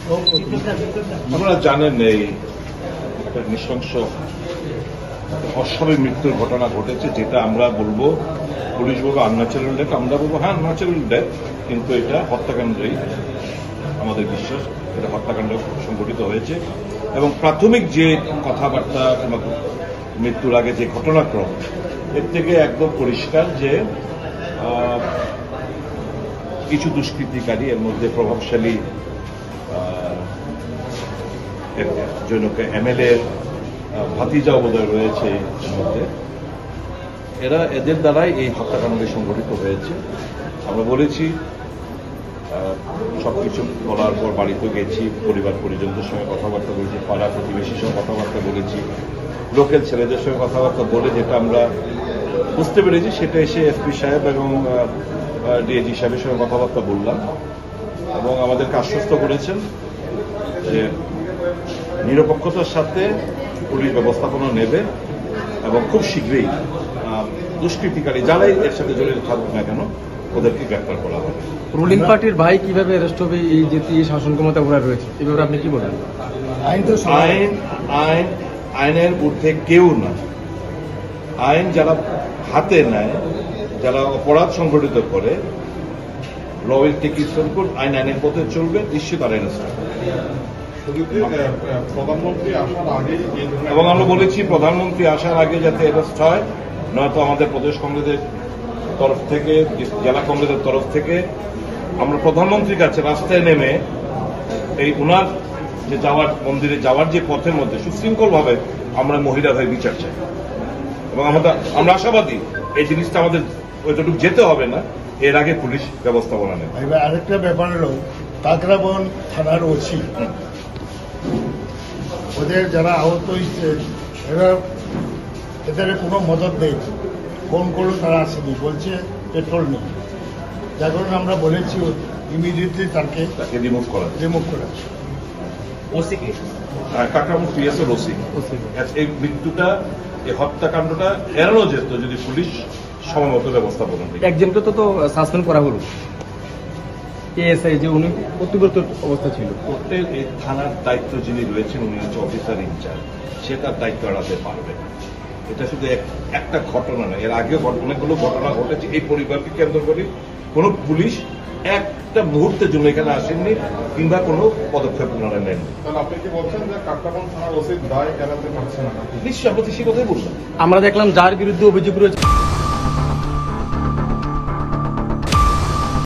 আপনারা জানেন এই একটা নৃশংস অস্বাভাবিক মৃত্যুর ঘটনা ঘটেছে, যেটা আমরা বলবো পুলিশ বলবো আনন্যাচারাল ডেথ, আমরা বলবো হ্যাঁ ন্যাচারাল ডেথ, কিন্তু এটা হত্যাকাণ্ডই আমাদের বিশ্বাস, এটা হত্যাকাণ্ড সংঘটিত হয়েছে। এবং প্রাথমিক যে কথাবার্তা মৃত্যুর আগে যে ঘটনাক্রম, এর থেকে একদম পরিষ্কার যে কিছু দুষ্কৃতিকারী, এর মধ্যে প্রভাবশালী জনক এমএলএ ভাতিজাও বোধহয় রয়েছে এর মধ্যে, এদের দ্বারাই এই হত্যাকাণ্ড সংঘটিত হয়েছে। আমরা বলেছি, সবকিছু বলার পর বাড়িতে গেছি, পরিবার পরিজনদের সঙ্গে কথাবার্তা বলেছি, পাড়া প্রতিবেশীর সঙ্গে কথাবার্তা বলেছি, লোকাল ছেলেদের সঙ্গে কথাবার্তা বলে যেটা আমরা বুঝতে পেরেছি সেটা এসে এসপি সাহেব এবং ডিআইজি সাহেবের সঙ্গে কথাবার্তা বললাম এবং আমাদেরকে আশ্বস্ত করেছেন যে নিরপেক্ষতার সাথে পুলিশ ব্যবস্থাপনা নেবে এবং খুব শীঘ্রই দুষ্কৃতিকারী যারাই এর সাথে জড়িত থাকুক না কেন ওদেরকে গ্রেপ্তার করা হবে। রুলিং পার্টির ভাই কিভাবে অ্যারেস্ট হবে এই যে শাসন ক্ষমতা ওরা রয়েছে, এভাবে আপনি কি বলেন? আইনের ঊর্ধ্বে কেউ না। আইন যারা হাতে নেয়, যারা অপরাধ সংঘটিত করে, law will take its own course, আইন আইনের পথে চলবে, নিশ্চিত আর অ্যারেস্ট হবে। প্রধানমন্ত্রী আসার আগে এবং আমরা বলেছি প্রধানমন্ত্রী আসার আগে যাতে অ্যারেস্ট হয়, নয়তো আমাদের প্রদেশ কংগ্রেসের তরফ থেকে, জেলা কংগ্রেসের তরফ থেকে আমরা প্রধানমন্ত্রীর কাছে রাস্তায় নেমে এই উনার যে যাওয়ার মন্দিরে যাওয়ার যে পথের মধ্যে সুশৃঙ্খলভাবে আমরা মহিলা ভাই বিচার চাই এবং আমরা আশাবাদী এই জিনিসটা আমাদের ওইটুকু যেতে হবে না, এর আগে পুলিশ ব্যবস্থাপনা নেবে। আরেকটা ব্যাপার হলো কাকরাবন থানার ওসি, ওদের যারা আহত হয়েছে এদের কোনো মদত নেই, ফোন করলেও তারা আসেনি, বলছে পেট্রোল নেই, যার কারণে আমরা বলেছি ইমিডিয়েটলি তাকে রিমুভ করা। কাকরাবন পিএসএর ওসি, এই মৃত্যুটা, এই হত্যাকাণ্ডটা এড়ানো যেত যদি পুলিশ সময়মত ব্যবস্থাপনা নেয়। একজনকে তো সাসপেন্ড করা হলো, এএসআই যে উনি কর্তব্যরত অবস্থা ছিল, এই থানার দায়িত্ব যিনি রয়েছেন উনি হচ্ছে অফিসার ইনচার্জ, সে তার দায়িত্ব এড়াতে পারবে না। এটা শুধু একটা ঘটনা নয়, এর আগেও অনেকগুলো ঘটনা ঘটেছে। এই পরিবারকে কেন্দ্র করে কোন পুলিশ একটা মুহূর্তের জন্য এখানে আসেননি কিংবা কোনো পদক্ষেপ ওনারা নেন। আপনি কি বলছেন যে কাকরাবন থানার ওসির দায় এড়াতে পারছে না? নিশ্চয়, আমরা সে কথাই বললাম। আমরা দেখলাম যার বিরুদ্ধে অভিযোগ রয়েছে